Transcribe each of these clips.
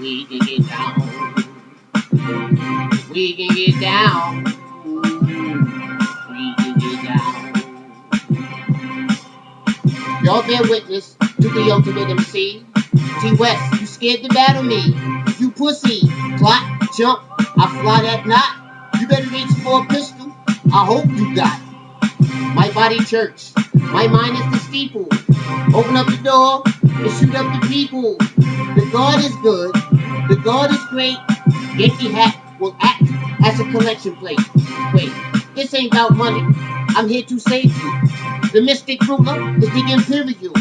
We can get down. We can get down. We can get down. Y'all bear witness to the ultimate MC. T West, you scared to battle me. You pussy. Clock, jump, I fly that knot. You better reach for a pistol. I hope you got my body church. My mind is the steeple. Open up the door and shoot up the people. The God is good. The God is great. Yankee Hat will act as a collection plate. Wait, this ain't about money. I'm here to save you. The mystic ruler is the imperial.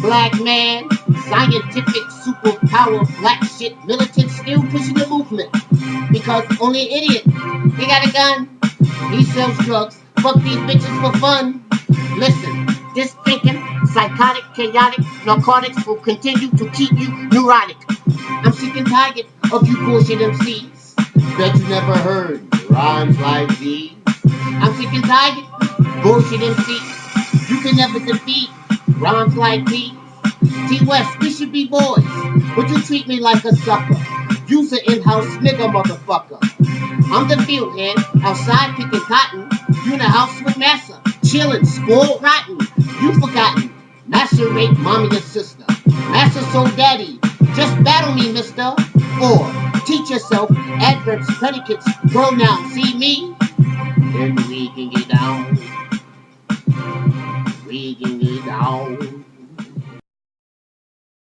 Black man, scientific superpower, black shit, militant, still pushing the movement. Because only an idiot, he got a gun. He sells drugs. Fuck these bitches for fun. Listen, this thinking, psychotic, chaotic, narcotics will continue to keep you neurotic. I'm sick and tired of you bullshit MCs. Bet you never heard rhymes like these. I'm sick and tired of bullshit MCs. You can never defeat rhymes like these. T West, we should be boys, but you treat me like a sucker. You's an in-house nigga motherfucker. I'm the field hand, outside picking cotton. You in the house with massa, chillin', spoiled rotten. You forgotten, macerate mommy and sister. Massa so daddy, just battle me, mister. Or teach yourself adverbs, predicates, pronouns. See me? Then we can